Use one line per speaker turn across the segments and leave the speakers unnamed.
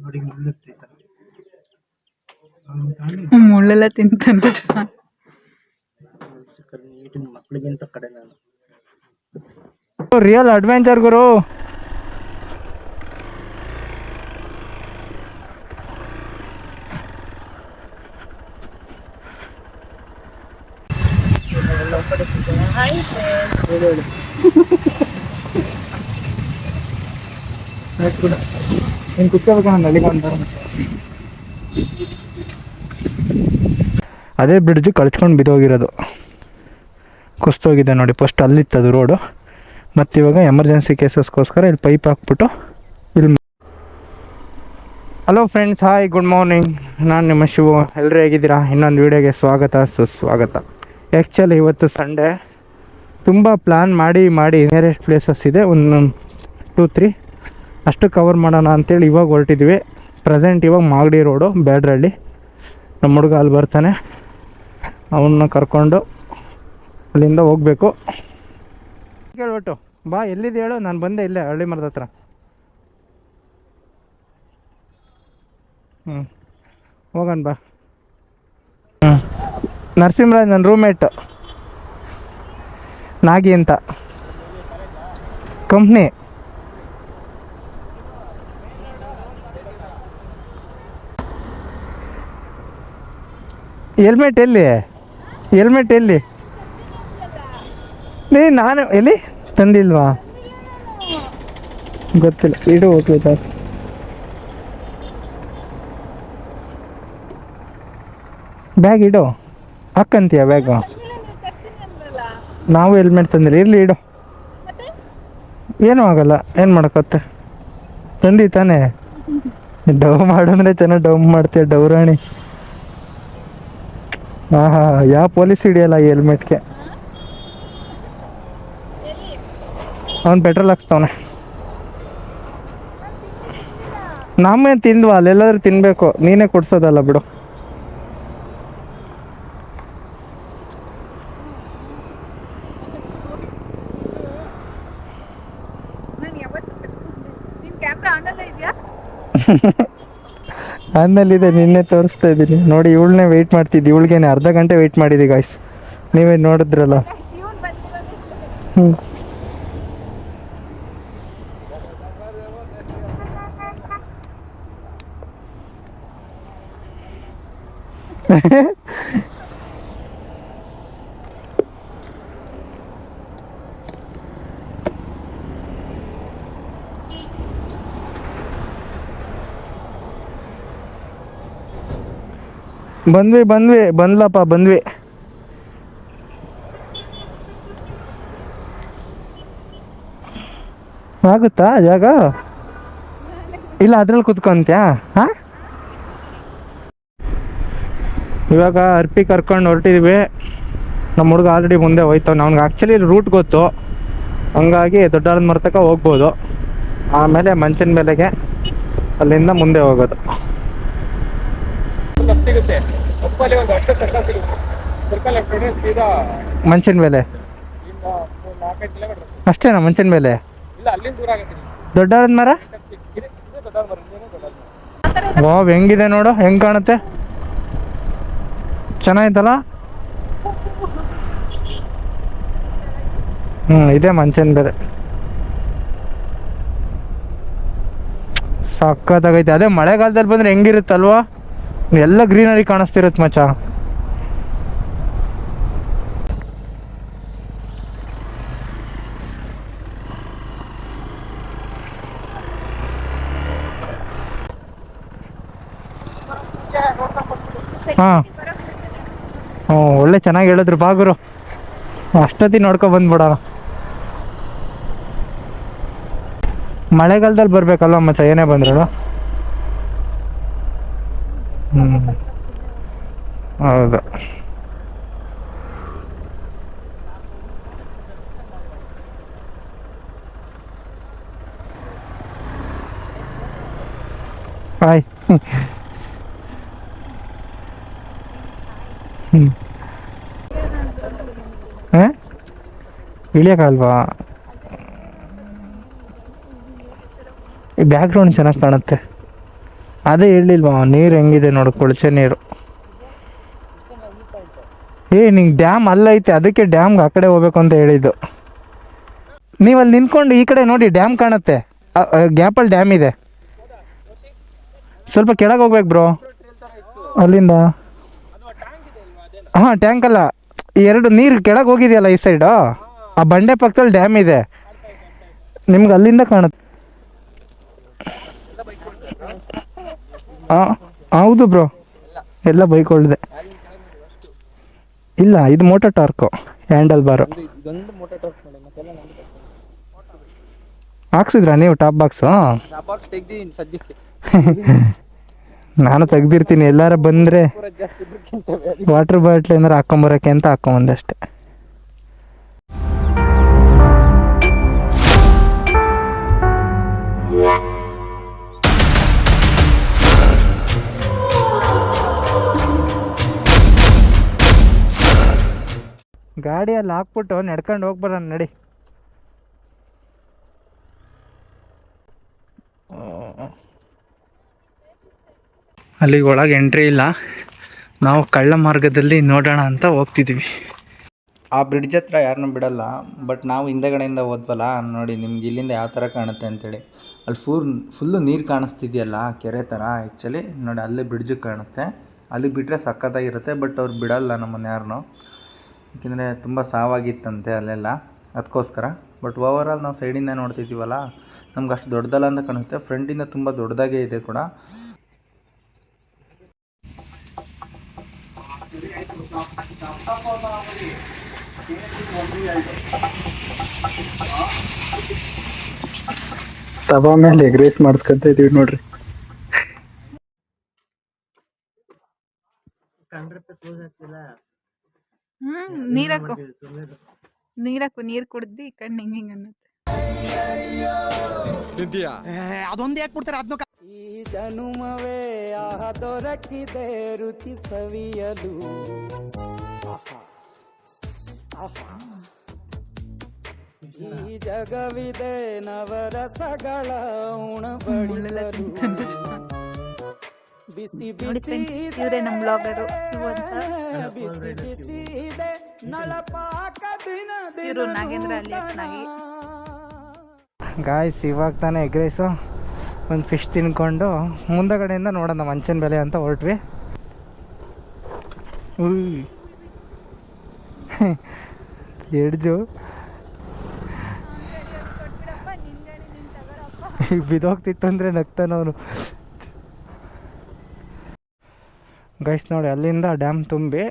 ನೋಡಿ
ಮುಳ್ಳೆಲ್ಲ ತಿಂತಾನಪ್ಪ.
ಮಕ್ಕಳಿಗಿಂತ ಕಡೆ ನಾನು
ರಿಯಲ್ ಅಡ್ವೆಂಚರ್ ಗುರು. ಅದೇ ಬ್ರಿಡ್ಜ್ ಕಳ್ಚ್ಕೊಂಡು ಬಿದ್ದೋಗಿರೋದು, ಕುಸ್ತೋಗಿದೆ ನೋಡಿ. ಫಸ್ಟ್ ಅಲ್ಲಿತ್ತದು ರೋಡು, ಮತ್ತು ಇವಾಗ ಎಮರ್ಜೆನ್ಸಿ ಕೇಸಸ್ಗೋಸ್ಕರ ಇಲ್ಲಿ ಪೈಪ್ ಹಾಕ್ಬಿಟ್ಟು ಇಲ್ಲಿ. Hello friends, hi, good morning. ನಾನು ನಿಮ್ಮ ಶಿವು. ಎಲ್ಲರೂ ಹೇಗಿದ್ದೀರಾ? ಇನ್ನೊಂದು ವೀಡಿಯೋಗೆ ಸ್ವಾಗತ, ಸುಸ್ವಾಗತ. ಆ್ಯಕ್ಚುಲಿ ಇವತ್ತು ಸಂಡೇ. ತುಂಬ ಪ್ಲ್ಯಾನ್ ಮಾಡಿ ನಿಯರೆಸ್ಟ್ ಪ್ಲೇಸಸ್ ಇದೆ, ಒಂದು 2-3 ಅಷ್ಟು ಕವರ್ ಮಾಡೋಣ ಅಂತೇಳಿ ಇವಾಗ ಹೊರಟಿದ್ವಿ. ಪ್ರೆಸೆಂಟ್ ಇವಾಗ ಮಾಗಡಿ ರೋಡು, ಬ್ಯಾಡ್ರಳ್ಳಿ. ನಮ್ಮ ಹುಡುಗ ಅಲ್ಲಿ ಬರ್ತಾನೆ, ಅವನ್ನ ಕರ್ಕೊಂಡು ಅಲ್ಲಿಂದ ಹೋಗಬೇಕು. ಕೇಳ್ಬಿಟ್ಟು ಬಾ, ಎಲ್ಲಿದೆ ಹೇಳು. ನಾನು ಬಂದೆ ಇಲ್ಲೇ ಹಳ್ಳಿ ಮರದ ಹತ್ರ. ಹೋಗೋಣ ಬಾ. ನರಸಿಂಹರಾಜ್ ನನ್ನ ರೂಮ್ಮೇಟ್, ನಾಗಿ ಅಂತ ಕಂಪ್ನಿ. ಹೆಲ್ಮೆಟ್ ಎಲ್ಲಿ ನಾನು ಎಲ್ಲಿ ತಂದಿಲ್ವಾ? ಗೊತ್ತಿಲ್ಲ, ಇಡು. ಓಕೆ ಸರ್, ಬ್ಯಾಗ್ ಇಡು. ಹಾಕಂತೀಯ ಬ್ಯಾಗು? ನಾವು ಹೆಲ್ಮೆಟ್ ತಂದಿಲ್ಲ, ಇರಲಿ ಇಡು, ಏನೂ ಆಗಲ್ಲ. ಏನು ಮಾಡೋಕ್ಕತ್ತೆ, ತಂದಿ ತಾನೇ. ಡವ್ ಮಾಡಂದ್ರೆ ಚೆನ್ನಾಗಿ ಡವ್ ಮಾಡ್ತೀಯ, ಡವ್ ರಾಣಿ. ಹಾ, ಯಾವ ಪೊಲೀಸ್ ಹಿಡಿಯಲ್ಲ ಈ ಹೆಲ್ಮೆಟ್ಗೆ. ಅವ್ನು ಪೆಟ್ರೋಲ್ ಹಾಕ್ಸ್ತವನೆ. ನಮ್ಮೇನು ತಿಂದ್ವಾ? ಅಲ್ಲೆಲ್ಲಾದ್ರೂ ತಿನ್ನಬೇಕು, ನೀನೇ ಕೊಡ್ಸೋದಲ್ಲ ಬಿಡು. ಆಮೇಲಿದೆ, ನಿನ್ನೆ ತೋರಿಸ್ತಾ ಇದ್ದೀನಿ ನೋಡಿ. ಇವಳನ್ನೇ ವೆಯ್ಟ್ ಮಾಡ್ತಿದ್ದಿ, ಇವಳಿಗೇನೆ ಅರ್ಧ ಗಂಟೆ ವೆಯ್ಟ್ ಮಾಡಿದ್ದಿ ಗಾಯ್ಸ್, ನೀವೇ ನೋಡಿದ್ರಲ್ಲ. ಬಂದ್ವಿ. ಆಗುತ್ತಾ ಜಾಗ? ಇಲ್ಲ, ಅದ್ರಲ್ಲಿ ಕುತ್ಕೊಂತ್ಯಾ? ಹಾಂ, ಇವಾಗ ಅರ್ಪಿ ಕರ್ಕೊಂಡು ಹೊರಟಿದ್ವಿ. ನಮ್ಮ ಹುಡುಗ ಆಲ್ರೆಡಿ ಮುಂದೆ ಹೋಯ್ತವ್. ಅವ್ನಿಗೆ ಆ್ಯಕ್ಚುಲಿ ರೂಟ್ ಗೊತ್ತು, ಹಂಗಾಗಿ ದೊಡ್ಡಾಳದ ಮರ್ತಕ ಹೋಗ್ಬೋದು. ಆಮೇಲೆ ಮಂಚಿನ ಬೆಲೆಗೆ ಅಲ್ಲಿಂದ ಮುಂದೆ ಹೋಗೋದು. ಮಂಚಿನ ಬೆಲೆ ಅಷ್ಟೇನಾ? ಮಂಚಿನ ಬೆಲೆ ದೊಡ್ಡಾಳದ ಮರ. ವಾವ್, ಹೆಂಗಿದೆ ನೋಡು, ಹೆಂಗೆ ಕಾಣುತ್ತೆ, ಚೆನ್ನಾಯ್ತಲ್ಲ. ಇದೇ ಮಂಚಿನ ಬೆಲೆ, ಸಕ್ಕತ್ತಾಗೈತೆ. ಅದೇ ಮಳೆಗಾಲದಲ್ಲಿ ಬಂದರೆ ಹೆಂಗಿರುತ್ತಲ್ವಾ, ಎಲ್ಲ ಗ್ರೀನರಿ ಕಾಣಿಸ್ತಿರುತ್ತೆ ಮಚ್ಚ. ಹಾಂ, ಒಳ್ಳೆ ಚೆನ್ನಾಗಿ ಹೇಳಿದ್ರು. ಬಾಗುರು, ಅಷ್ಟೊತ್ತಿ ನೋಡ್ಕೊ ಬಂದ್ಬಿಡೋಣ. ಮಳೆಗಾಲದಲ್ಲಿ ಬರ್ಬೇಕಲ್ವ ಮಚ್ಚ, ಏನೇ ಬಂದ್ರು. ಹೌದು. ಹಾಯ್. ಇಳಿಯೋಕ್ಕಲ್ವಾ? ಈ ಬ್ಯಾಕ್ಗ್ರೌಂಡ್ ಚೆನ್ನಾಗಿ ಕಾಣುತ್ತೆ. ಅದೇ ಹೇಳಿಲ್ವಾ ನೀರು ಹೆಂಗಿದೆ ನೋಡು, ಕೊಳಚೆ ನೀರು. ನಿಂಗೆ ಡ್ಯಾಮ್ ಅಲ್ಲೈತೆ, ಅದಕ್ಕೆ ಡ್ಯಾಮ್ಗೆ ಆ ಕಡೆ ಹೋಗ್ಬೇಕು ಅಂತ ಹೇಳಿದ್ದು. ನೀವು ಅಲ್ಲಿ ನಿಂತ್ಕೊಂಡು ಈ ಕಡೆ ನೋಡಿ, ಡ್ಯಾಮ್ ಕಾಣುತ್ತೆ. ಗ್ಯಾಪಲ್ಲಿ ಡ್ಯಾಮ್ ಇದೆ. ಸ್ವಲ್ಪ ಕೆಳಗೆ ಹೋಗ್ಬೇಕು ಬ್ರೋ ಅಲ್ಲಿಂದ. ಹಾಂ, ಟ್ಯಾಂಕ್ ಅಲ್ಲ, ಎರಡು ನೀರು ಕೆಳಗೆ ಹೋಗಿದೆಯಲ್ಲ ಈ ಸೈಡು, ಆ ಬಂಡೆ ಪಕ್ಕದಲ್ಲಿ ಡ್ಯಾಮ್ ಇದೆ. ನಿಮ್ಗೆ ಅಲ್ಲಿಂದ ಕಾಣುತ್ತೆ. ಹಾಂ ಹೌದು ಬ್ರೋ, ಎಲ್ಲ ಬೈಕ್ ಹೊಳ್ದೆ. ಇಲ್ಲ, ಇದು ಮೋಟೋ ಟಾರ್ಕು, ಹ್ಯಾಂಡಲ್ ಬಾರು. ಹಾಕ್ಸಿದ್ರಾ ನೀವು ಟಾಪ್ ಬಾಕ್ಸು? ನಾನು ತೆಗ್ದಿರ್ತೀನಿ, ಎಲ್ಲಾರ ಬಂದರೆ ವಾಟ್ರ್ ಬಾಟ್ಲ್ ಏನಾರು ಹಾಕ್ಕೊಂಬರೋಕ್ಕೆ ಅಂತ ಹಾಕ್ಕೊಂಬಂದೆ ಅಷ್ಟೆ. ಗಾಡಿಯಲ್ಲಿ ಹಾಕ್ಬಿಟ್ಟು ನಡ್ಕೊಂಡು ಹೋಗ್ಬರೋಣ ನಡಿ. ಅಲ್ಲಿಗೆ ಒಳಗೆ ಎಂಟ್ರಿ ಇಲ್ಲ, ನಾವು ಕಳ್ಳ ಮಾರ್ಗದಲ್ಲಿ ನೋಡೋಣ ಅಂತ ಹೋಗ್ತಿದ್ದೀವಿ. ಆ ಬ್ರಿಡ್ಜ್ ಹತ್ರ ಯಾರನ್ನೂ ಬಿಡಲ್ಲ, ಬಟ್ ನಾವು ಹಿಂದೆಗಡೆಯಿಂದ ಹೋದ್ವಲ್ಲ ನೋಡಿ, ನಿಮ್ಗೆ ಇಲ್ಲಿಂದ ಯಾವ ಥರ ಕಾಣುತ್ತೆ ಅಂತೇಳಿ. ಅಲ್ಲಿ ಫುಲ್ಲು ನೀರು ಕಾಣಿಸ್ತಿದೆಯಲ್ಲ, ಕೆರೆ ಥರ. ಆ್ಯಕ್ಚುಲಿ ನೋಡಿ, ಅಲ್ಲಿ ಬ್ರಿಡ್ಜಿಗೆ ಕಾಣುತ್ತೆ, ಅಲ್ಲಿ ಬಿಟ್ಟರೆ ಸಖತ್ತಾಗಿರುತ್ತೆ. ಬಟ್ ಅವ್ರು ಬಿಡಲ್ಲ ನಮ್ಮನ್ನು ಯಾರನ್ನೂ, ಏಕೆಂದರೆ ತುಂಬ ಸಾವಾಗಿತ್ತಂತೆ ಅಲ್ಲೆಲ್ಲ, ಅದಕ್ಕೋಸ್ಕರ. ಬಟ್ ಓವರಾಲ್ ನಾವು ಸೈಡಿಂದ ನೋಡ್ತಿದ್ದೀವಲ್ಲ, ನಮ್ಗೆ ಅಷ್ಟು ದೊಡ್ಡದಲ್ಲ ಅಂತ ಕಾಣುತ್ತೆ. ಫ್ರಂಟಿಂದ ತುಂಬ ದೊಡ್ಡದಾಗೇ ಇದೆ ಕೂಡ.
ತವಾ ಮೇಲೆ ಎಗ್ ರೈಸ್ ಮಾಡಿಸ್ಕೊಂತ ಇದೀವಿ ನೋಡ್ರಿ.
ನೀರಾಕು ನೀರಾಕು, ನೀರು ಕುಡ್ದು ಕಣ್ಣು ಹಿಂಗೆ ಅನ್ನತ್ತೆ.
ಅದೊಂದು ಯಾಕೆ ಅದನ್ನ
ಈ ಜನುಮವೇ ಆಹ ದೊರಕಿದೆ ರುಚಿ ಸವಿಯಲು. ಈ ಜಗವಿದೆ ನವರಸಗಳ ಉಣಬಡಿಸಲು. ಬಿಸಿ ಬಿಸಿ
ಇವರೇ ನಮ್ಮ ಬ್ಲಾಗರು.
ಬಿಸಿ ಬಿಸಿ ಇದೆ ನಳಪಾಕ ದಿನ
ಇವರು ನಾಗೇಂದ್ರ ಅಲಿಯಾಸ್ ನಾಗಿ.
ಗಾಯ್ಸ್, ಇವಾಗ ತಾನೇ ಎಗ್ ರೈಸು ಒಂದು ಫಿಶ್ ತಿನ್ಕೊಂಡು ಮುಂದಗಡೆಯಿಂದ ನೋಡೋಣ ಮಂಚನ ಬೆಲೆ ಅಂತ ಹೊರಟ್ವಿ. ಎಡ್ಜು ಈಗ ಬಿದ್ದೋಗ್ತಿತ್ತು ಅಂದರೆ ನಗ್ತಾನವನು. ಗೈಸ್ ನೋಡಿ, ಅಲ್ಲಿಂದ ಡ್ಯಾಮ್ ತುಂಬಿ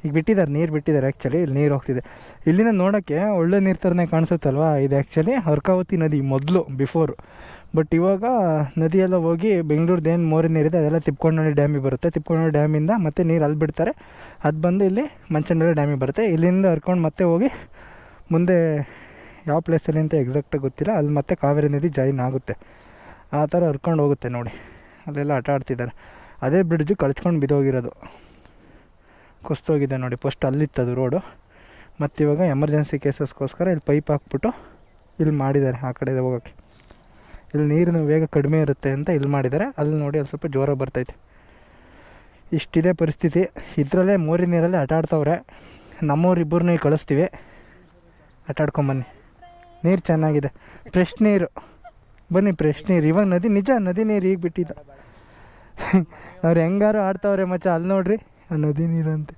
ಈಗ ಬಿಟ್ಟಿದ್ದಾರೆ, ನೀರು ಬಿಟ್ಟಿದ್ದಾರೆ. ಆ್ಯಕ್ಚುಲಿ ಇಲ್ಲಿ ನೀರು ಹೋಗ್ತಿದೆ. ಇಲ್ಲಿಂದ ನೋಡೋಕ್ಕೆ ಒಳ್ಳೆ ನೀರು ಥರನೇ ಕಾಣಿಸುತ್ತಲ್ವ. ಇದು ಆ್ಯಕ್ಚುಲಿ ಅರ್ಕಾವತಿ ನದಿ ಮೊದಲು, ಬಿಫೋರು. ಬಟ್ ಇವಾಗ ನದಿಯೆಲ್ಲ ಹೋಗಿ ಬೆಂಗಳೂರ್ದು ಏನು ಮೋರಿ ನೀರಿದೆ ಅದೆಲ್ಲ ತಿಪ್ಕೊಂಡಳ್ಳಿ ಡ್ಯಾಮಿಗೆ ಬರುತ್ತೆ. ತಿಪ್ಕೊಂಡಳ್ಳಿ ಡ್ಯಾಮಿಂದ ಮತ್ತೆ ನೀರು ಅಲ್ಲಿ ಬಿಡ್ತಾರೆ, ಅದು ಬಂದು ಇಲ್ಲಿ ಮಂಚನಬೆಲೆ ಡ್ಯಾಮಿಗೆ ಬರುತ್ತೆ. ಇಲ್ಲಿಂದ ಹರ್ಕೊಂಡು ಮತ್ತೆ ಹೋಗಿ ಮುಂದೆ ಯಾವ ಪ್ಲೇಸಲ್ಲಿ ಅಂತ ಎಕ್ಸಾಕ್ಟಾಗಿ ಗೊತ್ತಿಲ್ಲ, ಅಲ್ಲಿ ಮತ್ತೆ ಕಾವೇರಿ ನದಿ ಜಾಯಿನ್ ಆಗುತ್ತೆ. ಆ ಥರ ಹರ್ಕೊಂಡು ಹೋಗುತ್ತೆ ನೋಡಿ. ಅಲ್ಲೆಲ್ಲ ಆಟ ಆಡ್ತಿದ್ದಾರೆ. ಅದೇ ಬ್ರಿಡ್ಜು ಕಳ್ಚ್ಕೊಂಡು ಬಿದ್ದೋಗಿರೋದು, ಕುಸ್ತೋಗಿದೆ ನೋಡಿ. ಫಸ್ಟ್ ಅಲ್ಲಿತ್ತದು ರೋಡು, ಮತ್ತು ಇವಾಗ ಎಮರ್ಜೆನ್ಸಿ ಕೇಸಸ್ಗೋಸ್ಕರ ಇಲ್ಲಿ ಪೈಪ್ ಹಾಕ್ಬಿಟ್ಟು ಇಲ್ಲಿ ಮಾಡಿದ್ದಾರೆ ಆ ಕಡೆ ಹೋಗೋಕ್ಕೆ. ಇಲ್ಲಿ ನೀರಿನ ವೇಗ ಕಡಿಮೆ ಇರುತ್ತೆ ಅಂತ ಇಲ್ಲಿ ಮಾಡಿದ್ದಾರೆ. ಅಲ್ಲಿ ನೋಡಿ ಅಲ್ಲಿ ಸ್ವಲ್ಪ ಜೋರಾಗಿ ಬರ್ತೈತೆ. ಇಷ್ಟಿದೆ ಪರಿಸ್ಥಿತಿ. ಇದರಲ್ಲೇ ಮೋರಿ ನೀರಲ್ಲೇ ಆಟ ಆಡ್ತವ್ರೆ. ನಮ್ಮೂರಿಬ್ಬರನ್ನೂ ಕಳಿಸ್ತೀವಿ, ಆಟ ಆಡ್ಕೊಂಬನ್ನಿ. ನೀರು ಚೆನ್ನಾಗಿದೆ, ಫ್ರೆಶ್ ನೀರು. ಬನ್ನಿ, ಫ್ರೆಶ್ ನೀರು. ಇವಾಗ ನದಿ ನಿಜ ನದಿ ನೀರು ಈಗ ಬಿಟ್ಟಿದ್ದ. ಅವ್ರು ಹೆಂಗಾರು ಆಡ್ತಾವ್ರೆ ಮಚ್ಚ. ಅಲ್ಲಿ ನೋಡ್ರಿ, ಆ ನದಿ ನೀರು ಅಂತೆ.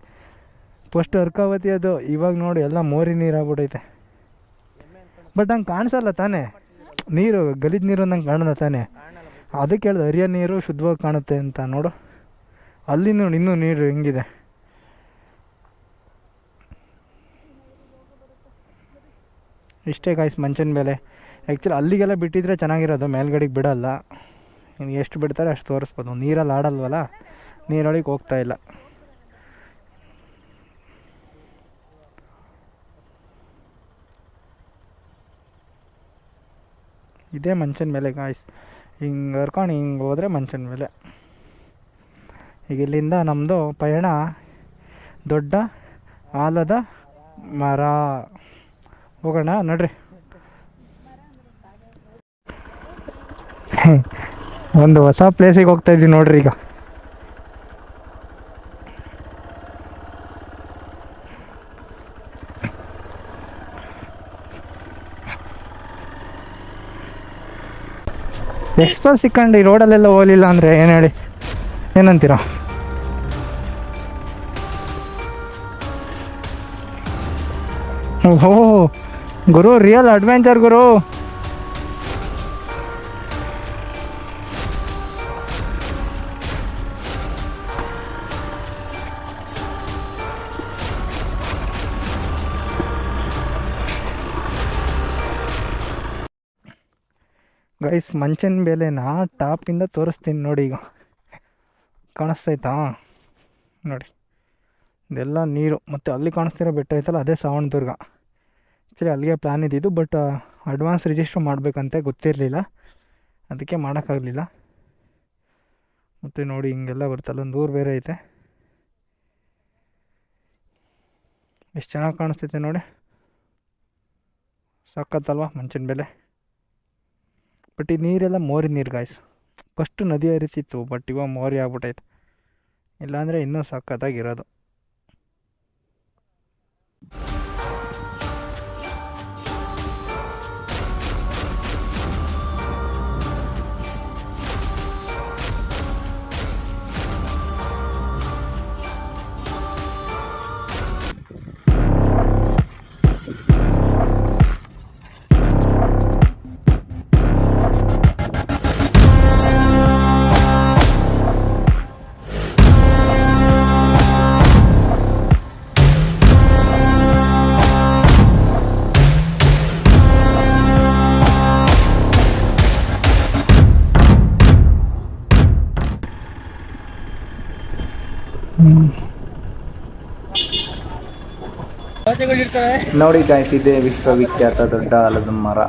ಫಸ್ಟ್ ಅರ್ಕಾವತಿ ಅದು, ಇವಾಗ ನೋಡಿ ಎಲ್ಲ ಮೋರಿ ನೀರು ಆಗ್ಬಿಟ್ಟೈತೆ. ಬಟ್ ಹಂಗೆ ಕಾಣಿಸಲ್ಲ ತಾನೇ ನೀರು, ಗಲೀಜು ನೀರು ನಂಗೆ ಕಾಣಲ್ಲ ತಾನೇ. ಅದಕ್ಕೆ ಹೇಳ್ದೆ ಹರಿಯೋ ನೀರು ಶುದ್ಧವಾಗಿ ಕಾಣುತ್ತೆ ಅಂತ. ನೋಡು ಅಲ್ಲಿ ನೋಡಿ ಇನ್ನೂ ನೀರು ಹೆಂಗಿದೆ. ಇಷ್ಟೇ ಗಾಯ್ಸ್ ಮಂಚನಬೆಲೆ. ಆ್ಯಕ್ಚುಲಿ ಅಲ್ಲಿಗೆಲ್ಲ ಬಿಟ್ಟಿದ್ರೆ ಚೆನ್ನಾಗಿರೋದು, ಮೇಲ್ಗಡೆಗೆ ಬಿಡೋಲ್ಲ. ಎಷ್ಟು ಬಿಡ್ತಾರೆ ಅಷ್ಟು ತೋರಿಸ್ಬೋದು. ನೀರಲ್ಲಿ ಆಡಲ್ವಲ್ಲ, ನೀರೊಳಗೆ ಹೋಗ್ತಾಯಿಲ್ಲ. ಇದೇ ಮಂಚನಬೆಲೆ ಗಾಯ್ಸ್. ಹಿಂಗೆ ಹರ್ಕೊಂಡು ಹಿಂಗೆ ಹೋದರೆ ಮಂಚನಬೆಲೆ. ಈಗ ಇಲ್ಲಿಂದ ನಮ್ಮದು ಪಯಣ ದೊಡ್ಡ ಆಲದ ಮರ. ಹೋಗೋಣ ನಡ್ರಿ. ಒಂದು ಹೊಸ ಪ್ಲೇಸಿಗೆ ಹೋಗ್ತಾ ಇದ್ದೀವಿ ನೋಡ್ರಿ ಈಗ. ಎಕ್ಸ್ಪ್ರೆಸ್ ಸಿಕ್ಕಂಡು ಈ ರೋಡಲ್ಲೆಲ್ಲ ಹೋಗಲಿಲ್ಲ ಅಂದರೆ ಏನು ಹೇಳಿ, ಏನಂತೀರ? ಓಹೋ ಗುರು, ರಿಯಲ್ ಅಡ್ವೆಂಚರ್ ಗುರು. ಗೈಸ್, ಮಂಚಿನ ಬೆಲೆನ ಟಾಪಿಂದ ತೋರಿಸ್ತೀನಿ ನೋಡಿ. ಈಗ ಕಾಣಿಸ್ತೈತಾ ನೋಡಿ, ಇದೆಲ್ಲ ನೀರು. ಮತ್ತು ಅಲ್ಲಿ ಕಾಣಿಸ್ತಿರೋ ಬೆಟ್ಟ ಐತಲ್ಲ, ಅದೇ ಶ್ರವಣದುರ್ಗ. ಆ್ಯಕ್ಚುಲಿ ಅಲ್ಲಿಗೆ ಪ್ಲ್ಯಾನ್ ಇದ್ದಿದ್ದು, ಬಟ್ ಅಡ್ವಾನ್ಸ್ ರಿಜಿಸ್ಟ್ರ್ ಮಾಡಬೇಕಂತೆ ಗೊತ್ತಿರಲಿಲ್ಲ, ಅದಕ್ಕೆ ಮಾಡೋಕ್ಕಾಗಲಿಲ್ಲ. ಮತ್ತು ನೋಡಿ ಹಿಂಗೆಲ್ಲ ಬರ್ತಲ್ಲ, ಒಂದು ಊರು ಬೇರೆ ಐತೆ. ಎಷ್ಟು ಚೆನ್ನಾಗಿ ಕಾಣಿಸ್ತೈತೆ ನೋಡಿ, ಸಖತ್ತಲ್ವ ಮಂಚಿನ ಬೆಲೆ. ಬಟ್ ಈ ನೀರೆಲ್ಲ ಮೋರಿ ನೀರು ಗಾಯ್ಸ್. ಫಸ್ಟು ನದಿ ಹರಿತಿತ್ತು, ಬಟ್ ಇವಾಗ ಮೋರಿ ಆಗ್ಬಿಟ್ಟೈತೆ. ಇಲ್ಲಾಂದರೆ ಇನ್ನೂ ಸಖತ್ತಾಗಿರೋದು.
ನೋಡಿ ಗಾಯ್ಸ್, ಇದೆ ವಿಶ್ವವಿಖ್ಯಾತ ದೊಡ್ಡ ಆಲದ ಮರ.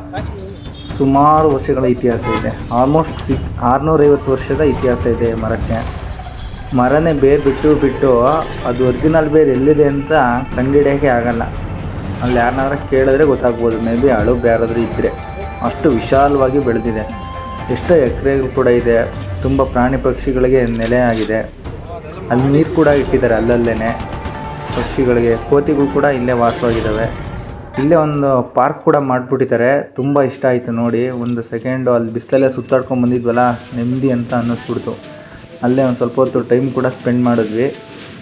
ಸುಮಾರು ವರ್ಷಗಳ ಇತಿಹಾಸ ಇದೆ. ಆಲ್ಮೋಸ್ಟ್ 650 ವರ್ಷದ ಇತಿಹಾಸ ಇದೆ ಮರಕ್ಕೆ. ಮರನೇ ಬೇರು ಬಿಟ್ಟು ಅದು ಒರಿಜಿನಲ್ ಬೇರು ಎಲ್ಲಿದೆ ಅಂತ ಕಂಡುಹಿಡಿಯೋಕ್ಕೆ ಆಗಲ್ಲ. ಅಲ್ಲಿ ಯಾರನ್ನಾದ್ರೂ ಕೇಳಿದ್ರೆ ಗೊತ್ತಾಗ್ಬೋದು. ಮೇ ಬಿ ಹಳು ಬೇರಾದ್ರೂ ಇದ್ದರೆ. ಅಷ್ಟು ವಿಶಾಲವಾಗಿ ಬೆಳೆದಿದೆ. ಎಷ್ಟೋ ಎಕರೆಗಳು ಕೂಡ ಇದೆ. ತುಂಬ ಪ್ರಾಣಿ ಪಕ್ಷಿಗಳಿಗೆ ನೆಲೆ ಆಗಿದೆ. ಅಲ್ಲಿ ನೀರು ಕೂಡ ಇಟ್ಟಿದ್ದಾರೆ ಅಲ್ಲಲ್ಲೇ. ಪಕ್ಷಿಗಳಿಗೆ, ಕೋತಿಗಳು ಕೂಡ ಇಲ್ಲೇ ವಾಸವಾಗಿದ್ದಾವೆ. ಇಲ್ಲೇ ಒಂದು ಪಾರ್ಕ್ ಕೂಡ ಮಾಡಿಬಿಟ್ಟಿದ್ದಾರೆ. ತುಂಬ ಇಷ್ಟ ಆಯಿತು ನೋಡಿ. ಒಂದು ಸೆಕೆಂಡು ಅಲ್ಲಿ ಬಿಸಿಲಲ್ಲೇ ಸುತ್ತಾಡ್ಕೊಂಡು ಬಂದಿದ್ವಲ್ಲ, ನೆಮ್ಮದಿ ಅಂತ ಅನ್ನಿಸ್ಬಿಡ್ತು. ಅಲ್ಲೇ ಒಂದು ಸ್ವಲ್ಪ ಹೊತ್ತು ಟೈಮ್ ಕೂಡ ಸ್ಪೆಂಡ್ ಮಾಡಿದ್ವಿ.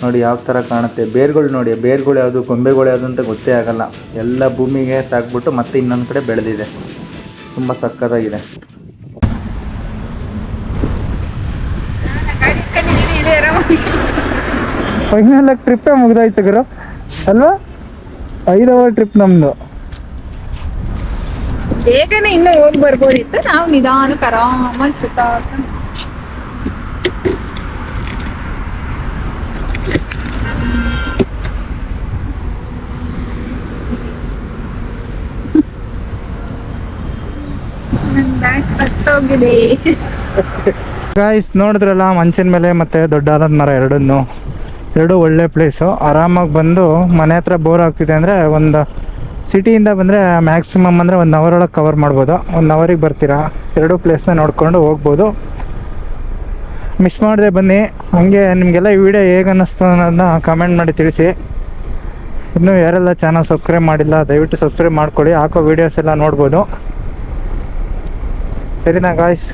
ನೋಡಿ ಯಾವ ಥರ ಕಾಣುತ್ತೆ. ಬೇರುಗಳು ನೋಡಿ, ಬೇರುಗಳು ಯಾವುದು ಗೊಂಬೆಗಳು ಯಾವುದು ಅಂತ ಗೊತ್ತೇ ಆಗಲ್ಲ. ಎಲ್ಲ ಭೂಮಿಗೆ ತಾಗ್ಬಿಟ್ಟು ಮತ್ತೆ ಇನ್ನೊಂದು ಕಡೆ ಬೆಳೆದಿದೆ. ತುಂಬ ಸಕ್ಕತ್ತಾಗಿದೆ.
ಫೈನಲ್ ಟ್ರಿಪ್ಪೇ ಮುಗ್ದಾಯ್ತು ಗುರು ಅಲ್ವಾ? 5 ಅವರ್ ಟ್ರಿಪ್ ನಮ್ಮದು.
ಬೇಗನೆ ಇನ್ನೂ ಹೋಗಿ ಬರ್ಬೋದಿತ್ತು. ನಾವು ನಿಧಾನಕ್ಕೆ ಆರಾಮಾಗಿ ಸುತ್ತಾಡ್ಕೊಂಡು ನನ್ನ ಬ್ಯಾಗ್ ಸತ್ತೋಗಿದೆ.
ಗಾಯ್ಸ್ ನೋಡಿದ್ರಲ್ಲ, ಮಂಚಿನ ಮೇಲೆ ಮತ್ತು ದೊಡ್ಡ ಆಲದ ಮರ ಎರಡೂ ಒಳ್ಳೆ ಪ್ಲೇಸು. ಆರಾಮಾಗಿ ಬಂದು ಮನೆ ಹತ್ರ ಬೋರ್ ಆಗ್ತಿದೆ ಅಂದರೆ ಒಂದು ಸಿಟಿಯಿಂದ ಬಂದರೆ ಮ್ಯಾಕ್ಸಿಮಮ್ ಅಂದರೆ 1 ಅವರ್ ಒಳಗೆ ಕವರ್ ಮಾಡ್ಬೋದು. 1 ಅವರಿಗೆ ಬರ್ತೀರಾ, ಎರಡೂ ಪ್ಲೇಸ್ನ ನೋಡ್ಕೊಂಡು ಹೋಗ್ಬೋದು. ಮಿಸ್ ಮಾಡದೆ ಬನ್ನಿ. ಹಾಗೆ ನಿಮಗೆಲ್ಲ ಈ ವಿಡಿಯೋ ಹೇಗೆ ಅನ್ನಿಸ್ತು ಅನ್ನೋದನ್ನ ಕಮೆಂಟ್ ಮಾಡಿ ತಿಳಿಸಿ. ಇನ್ನೂ ಯಾರೆಲ್ಲ ಚಾನಲ್ ಸಬ್ಸ್ಕ್ರೈಬ್ ಮಾಡಿಲ್ಲ ದಯವಿಟ್ಟು ಸಬ್ಸ್ಕ್ರೈಬ್ ಮಾಡ್ಕೊಳ್ಳಿ. ಹಾಕೋ ವೀಡಿಯೋಸ್ ಎಲ್ಲ ನೋಡ್ಬೋದು. ಸರಿನಾ ಗಾಯ್ಸ್?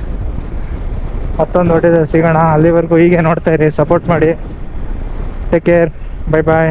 ಮತ್ತೊಂದು ಹೊಟ್ಟೆದಲ್ಲಿ ಸಿಗೋಣ. ಅಲ್ಲಿವರೆಗೂ ಹೀಗೆ ನೋಡ್ತಾಯಿರಿ, ಸಪೋರ್ಟ್ ಮಾಡಿ. ಟೇಕ್ ಕೇರ್, ಬೈ ಬಾಯ್.